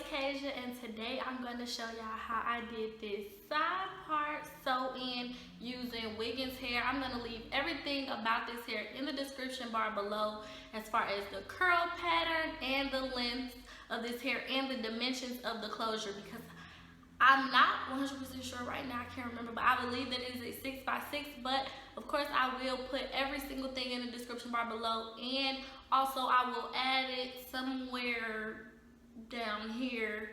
Kasia, and today I'm going to show y'all how I did this side part sew-in using Wiggins hair. I'm going to leave everything about this hair in the description bar below as far as the curl pattern and the length of this hair and the dimensions of the closure, because I'm not 100% sure right now, I can't remember, but I believe that it is a 6x6, but of course I will put every single thing in the description bar below, and also I will add it somewhere down here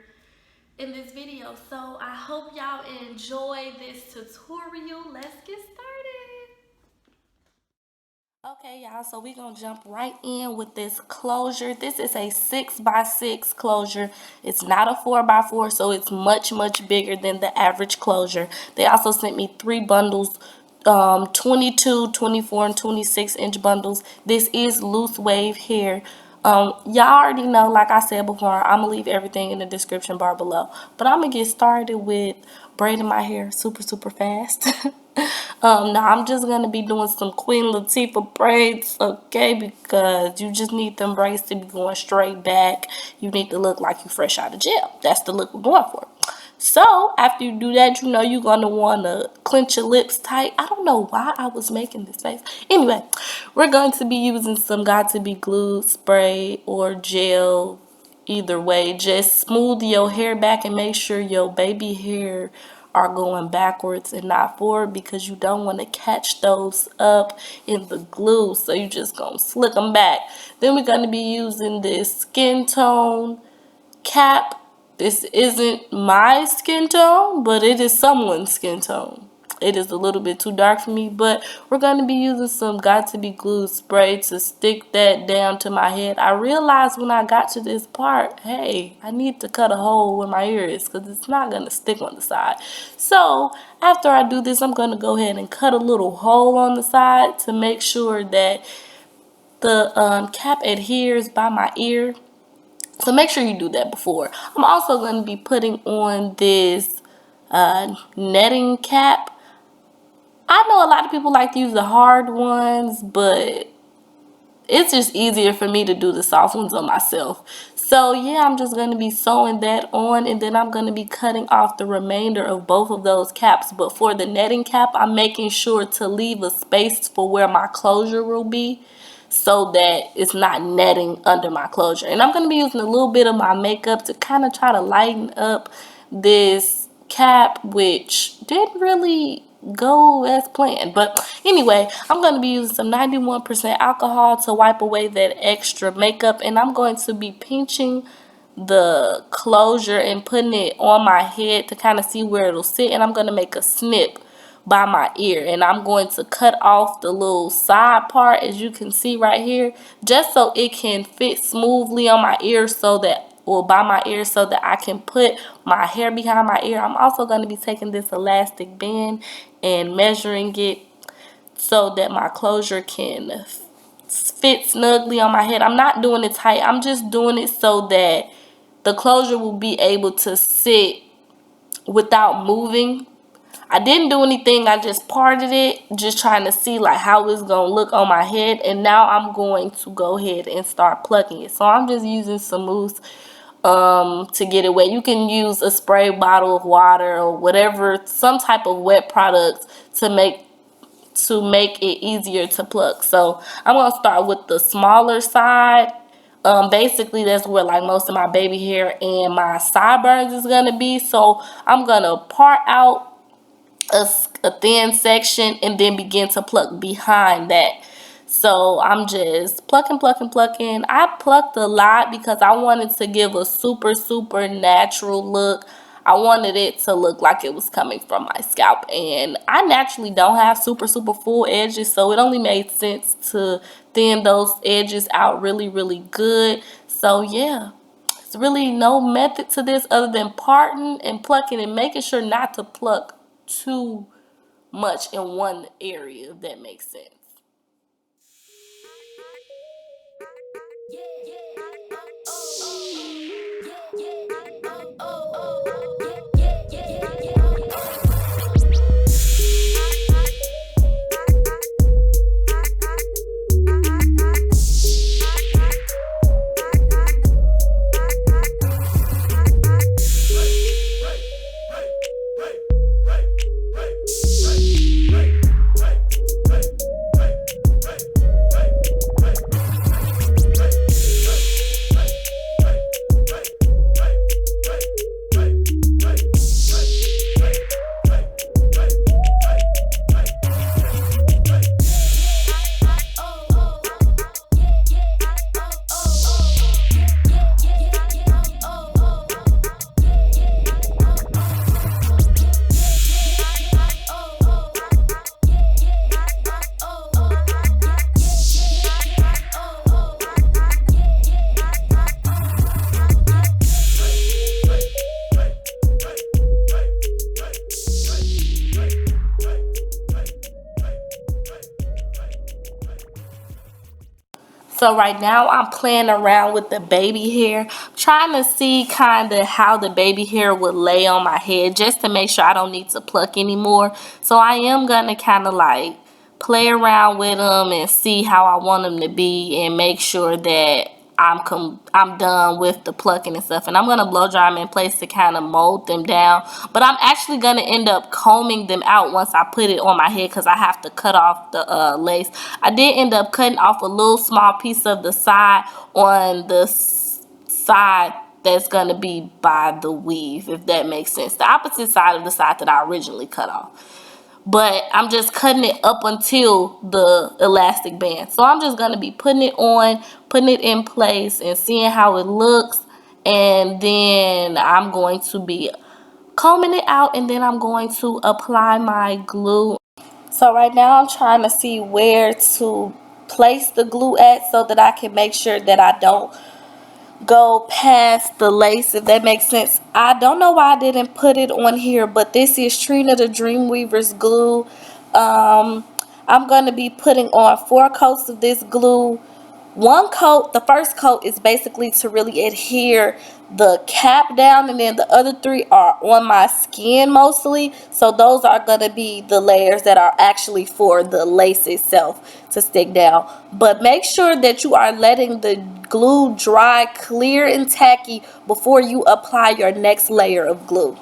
in this video. So I hope y'all enjoy this tutorial. Let's get started. Okay, y'all, so we're gonna jump right in with this closure. This is a 6x6 closure. It's not a 4x4, so it's much bigger than the average closure. They also sent me 3 bundles, 22, 24, and 26-inch bundles. This is loose wave hair. Y'all already know, like I said before, I'm gonna leave everything in the description bar below, but I'm gonna get started with braiding my hair super fast. Now I'm just gonna be doing some Queen Latifah braids, okay, because you just need them braids to be going straight back. You need to look like you fresh out of jail. That's the look we're going for. So after you do that, you know you're gonna want to clench your lips tight. I don't know why I was making this face. Anyway, we're going to be using some got to be glue spray or gel. Either way, just smooth your hair back and make sure your baby hair are going backwards and not forward, because you don't want to catch those up in the glue. So you just gonna slick them back. Then we're going to be using this skin tone cap. This isn't my skin tone, but it is someone's skin tone. It is a little bit too dark for me, but we're going to be using some got to be glue spray to stick that down to my head. I realized when I got to this part, hey, I need to cut a hole where my ear is, because it's not going to stick on the side. So after I do this, I'm going to go ahead and cut a little hole on the side to make sure that the cap adheres by my ear. So make sure you do that before. I'm also going to be putting on this netting cap. I know a lot of people like to use the hard ones, but it's just easier for me to do the soft ones on myself. So yeah, I'm just going to be sewing that on, and then I'm going to be cutting off the remainder of both of those caps. But for the netting cap, I'm making sure to leave a space for where my closure will be, so that it's not netting under my closure. And I'm going to be using a little bit of my makeup to kind of try to lighten up this cap, which didn't really go as planned. But anyway, I'm going to be using some 91% alcohol to wipe away that extra makeup, and I'm going to be pinching the closure and putting it on my head to kind of see where it'll sit, and I'm going to make a snip by my ear, and I'm going to cut off the little side part, as you can see right here, just so it can fit smoothly on my ear, so that, or by my ear, so that I can put my hair behind my ear. I'm also going to be taking this elastic band and measuring it so that my closure can fit snugly on my head. I'm not doing it tight, I'm just doing it so that the closure will be able to sit without moving. I didn't do anything, I just parted it, just trying to see like how it's gonna look on my head. And now I'm going to go ahead and start plucking it. So I'm just using some mousse to get it wet. You can use a spray bottle of water or whatever, some type of wet product to make it easier to pluck. So I'm gonna start with the smaller side. Basically that's where like most of my baby hair and my sideburns is gonna be. So I'm gonna part out a thin section and then begin to pluck behind that. So I'm just plucking. I plucked a lot because I wanted to give a super natural look. I wanted it to look like it was coming from my scalp, and I naturally don't have super full edges, so it only made sense to thin those edges out really good. So yeah, it's really no method to this other than parting and plucking and making sure not to pluck too much in one area, if that makes sense. So right now I'm playing around with the baby hair, trying to see kind of how the baby hair would lay on my head just to make sure I don't need to pluck anymore. So I am going to kind of like play around with them and see how I want them to be and make sure that I'm done with the plucking and stuff. And I'm going to blow dry them in place to kind of mold them down. But I'm actually going to end up combing them out once I put it on my head because I have to cut off the lace. I did end up cutting off a little small piece of the side on the side that's going to be by the weave, if that makes sense. The opposite side of the side that I originally cut off. But I'm just cutting it up until the elastic band. So I'm just going to be putting it on, putting it in place and seeing how it looks. And then I'm going to be combing it out and then I'm going to apply my glue. So right now I'm trying to see where to place the glue at so that I can make sure that I don't go past the lace, if that makes sense. I don't know why I didn't put it on here, but this is Trina the Dreamweaver's glue. I'm going to be putting on 4 coats of this glue. One coat, the first coat, is basically to really adhere the cap down, and then the other 3 are on my skin mostly. So those are going to be the layers that are actually for the lace itself to stick down. But make sure that you are letting the glue dry clear and tacky before you apply your next layer of glue.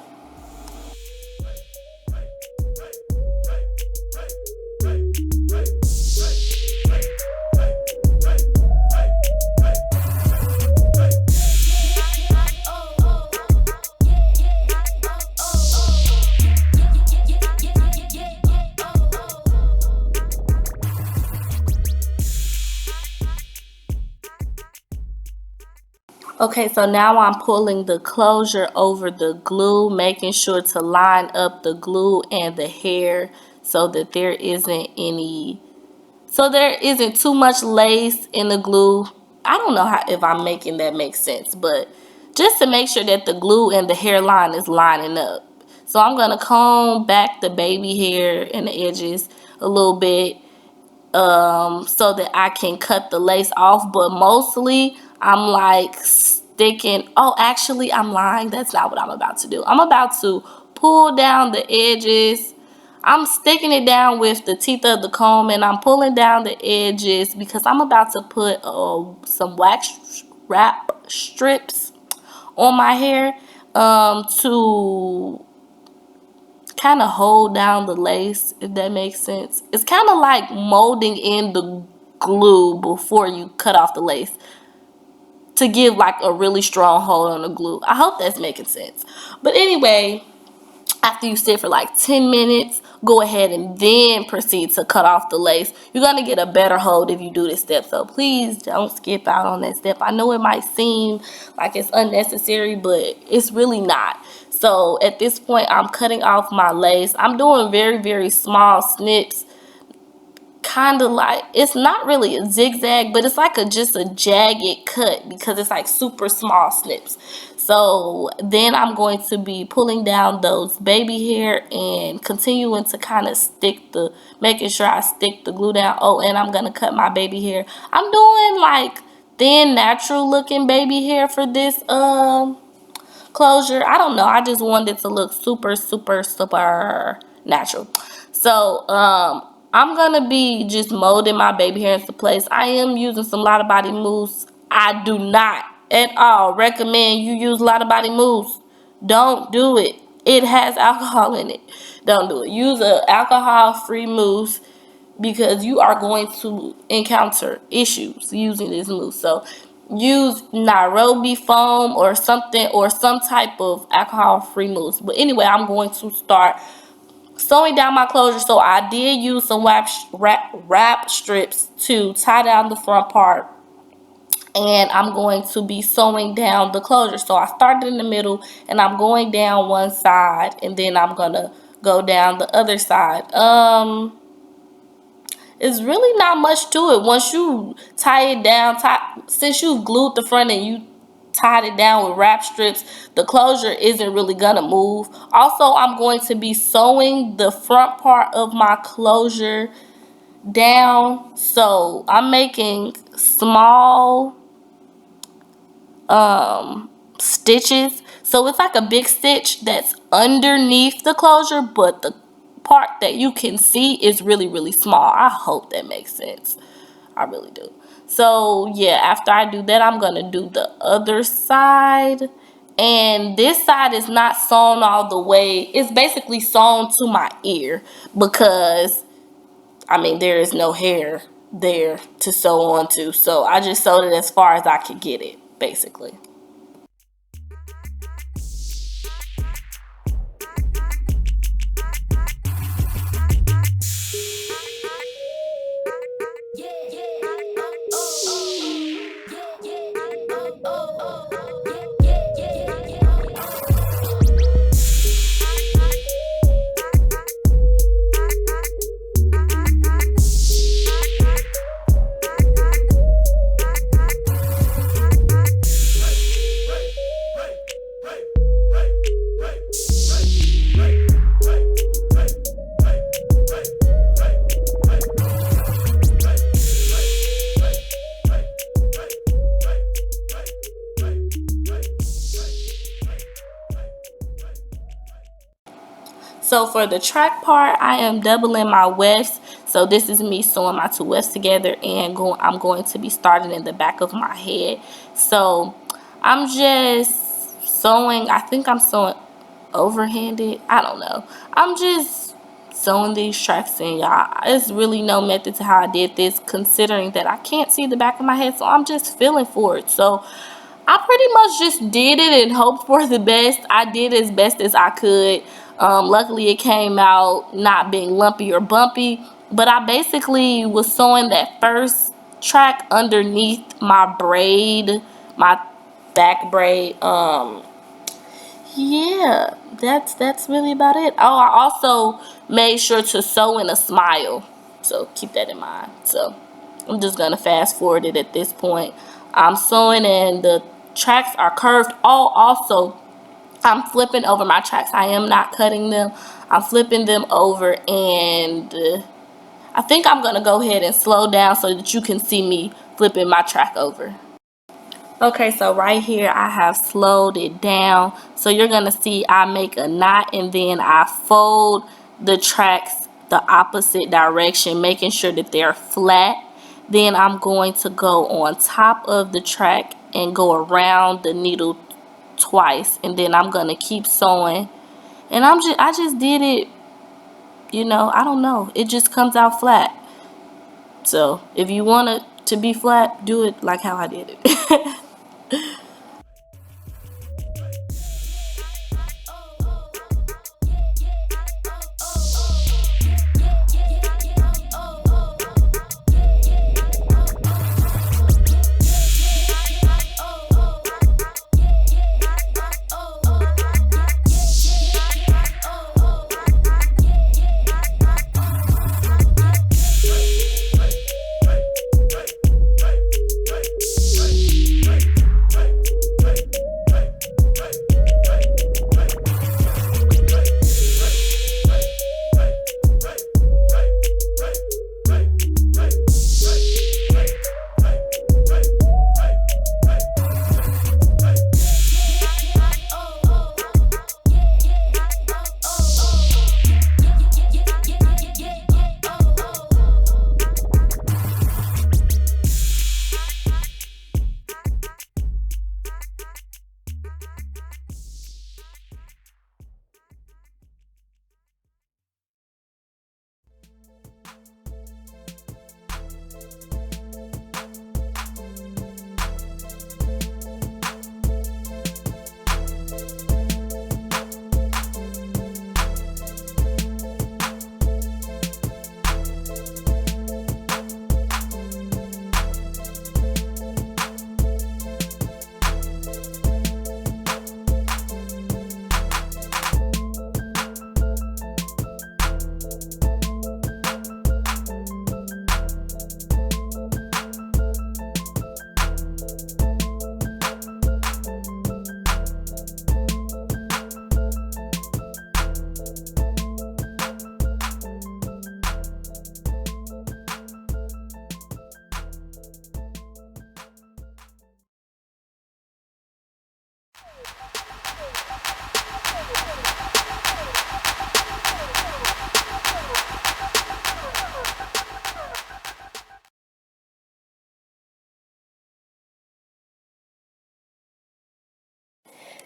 Okay, so now I'm pulling the closure over the glue, making sure to line up the glue and the hair so that there isn't too much lace in the glue. I don't know if I'm making that make sense, but just to make sure that the glue and the hairline is lining up. So I'm going to comb back the baby hair and the edges a little bit so that I can cut the lace off, but mostly I'm like sticking. Oh, actually, I'm lying. That's not what I'm about to do. I'm about to pull down the edges. I'm sticking it down with the teeth of the comb and I'm pulling down the edges because I'm about to put some wax wrap strips on my hair to kind of hold down the lace, if that makes sense. It's kind of like molding in the glue before you cut off the lace to give like a really strong hold on the glue. I hope that's making sense. But anyway, after you sit for like 10 minutes, go ahead and then proceed to cut off the lace. You're going to get a better hold if you do this step. So please don't skip out on that step. I know it might seem like it's unnecessary, but it's really not. So at this point, I'm cutting off my lace. I'm doing very, very small snips. Kind of like, it's not really a zigzag, but it's like just a jagged cut because it's like super small snips. So then I'm going to be pulling down those baby hair and continuing to kind of making sure I stick the glue down. Oh, and I'm going to cut my baby hair. I'm doing like thin, natural looking baby hair for this closure. I don't know. I just wanted it to look super, super, super natural. So, I'm gonna be just molding my baby hair into place. I am using some Lot of Body mousse. I do not at all recommend you use Lot of Body mousse. Don't do it. It has alcohol in it. Don't do it. Use a alcohol-free mousse because you are going to encounter issues using this mousse. So use Nairobi foam or something, or some type of alcohol-free mousse. But anyway, I'm going to start sewing down my closure. So I did use some wrap strips to tie down the front part, and I'm going to be sewing down the closure. So I started in the middle and I'm going down one side and then I'm gonna go down the other side. It's really not much to it. Once you tie it down, since you've glued the front and you tied it down with wrap strips, the closure isn't really gonna move. Also, I'm going to be sewing the front part of my closure down. So I'm making small stitches. So it's like a big stitch that's underneath the closure, but the part that you can see is really, really small. I hope that makes sense. I really do. So yeah, after I do that, I'm gonna do the other side. And this side is not sewn all the way. It's basically sewn to my ear because I mean there is no hair there to sew onto. So I just sewed it as far as I could get it, basically. So for the track part, I am doubling my wefts. So this is me sewing my two wefts together, and I'm going to be starting in the back of my head. So I'm just sewing. I think I'm sewing overhanded. I don't know. I'm just sewing these tracks in, y'all. It's really no method to how I did this, considering that I can't see the back of my head. So I'm just feeling for it. So I pretty much just did it and hoped for the best. I did as best as I could. Luckily, it came out not being lumpy or bumpy. But I basically was sewing that first track underneath my braid, my back braid. Yeah, that's really about it. Oh, I also made sure to sew in a smile. So keep that in mind. So I'm just gonna fast forward it at this point. I'm sewing and the tracks are curved. Oh, also I'm flipping over my tracks. I am not cutting them. I'm flipping them over, and I think I'm gonna go ahead and slow down so that you can see me flipping my track over. Okay, so right here I have slowed it down. So you're gonna see I make a knot and then I fold the tracks the opposite direction, making sure that they're flat. Then I'm going to go on top of the track and go around the needle twice, and then I'm gonna keep sewing. And I just did it, I don't know. It just comes out flat. So if you want it to be flat, do it like how I did it.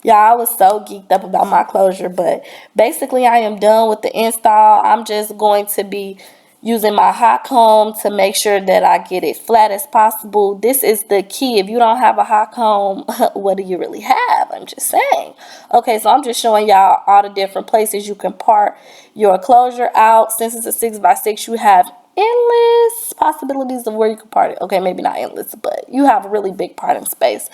Y'all, I was so geeked up about my closure, but basically I am done with the install. I'm just going to be using my hot comb to make sure that I get it flat as possible. This is the key. If you don't have a hot comb, what do you really have? I'm just saying. Okay, so I'm just showing y'all all the different places you can part your closure out. Since it's a 6x6, you have endless possibilities of where you can part it. Okay, maybe not endless, but you have a really big parting space.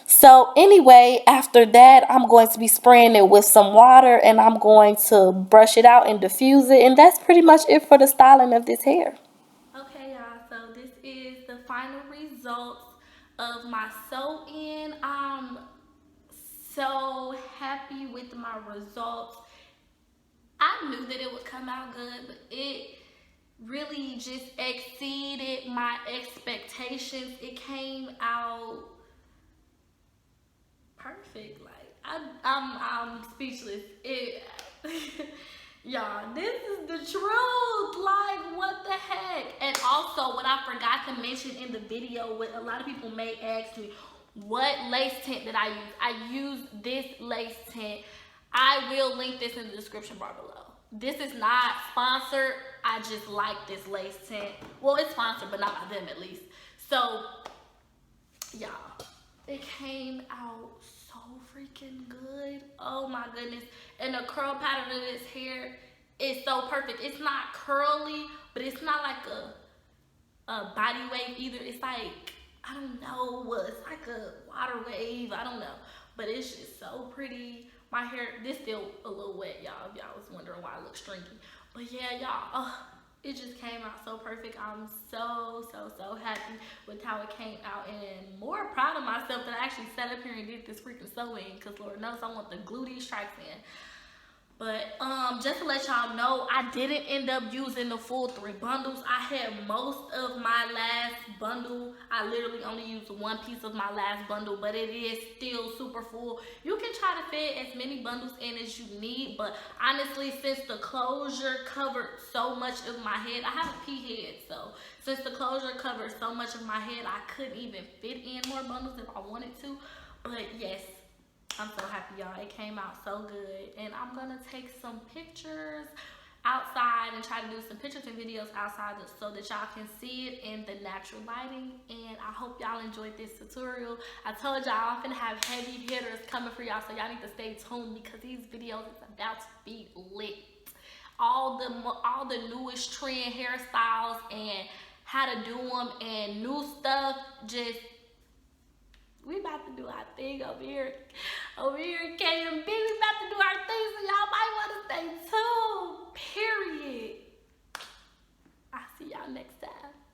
So anyway, after that, I'm going to be spraying it with some water and I'm going to brush it out and diffuse it. And that's pretty much it for the styling of this hair. Okay, y'all, so this is the final results of my sew-in. I'm so happy with my results. I knew that it would come out good, but it really just exceeded my expectations. It came out perfect. Like I'm speechless. It y'all, this is the truth. Like, what the heck? And also, what I forgot to mention in the video, what a lot of people may ask me, what lace tint did I use? I used this lace tint. I will link this in the description bar below. This is not sponsored. I just like this lace tint. Well, it's sponsored, but not by them at least. So, y'all, it came out so freaking good. Oh my goodness. And the curl pattern of this hair is so perfect. It's not curly, but it's not like a body wave either. It's like, I don't know what, it's like a water wave. I don't know. But it's just so pretty. My hair, this still a little wet, y'all. If y'all was wondering why I look stringy. But yeah, y'all, it just came out so perfect. I'm so happy with how it came out and more proud of myself that I actually sat up here and did this freaking sewing, because Lord knows I want to glue these stripes in. But just to let y'all know, I didn't end up using the full 3 bundles. I had most of my last bundle. I literally only used one piece of my last bundle, but it is still super full. You can try to fit as many bundles in as you need, but honestly, since the closure covered so much of my head, I have a pea head, so since the closure covered so much of my head, I couldn't even fit in more bundles if I wanted to. But yes, I'm so happy, y'all. It came out so good. And I'm going to take some pictures outside and try to do some pictures and videos outside so that y'all can see it in the natural lighting. And I hope y'all enjoyed this tutorial. I told y'all I'm going to have heavy hitters coming for y'all, so y'all need to stay tuned because these videos is about to be lit. All the newest trend hairstyles and how to do them and new stuff, just we about to do our thing over here in KMB.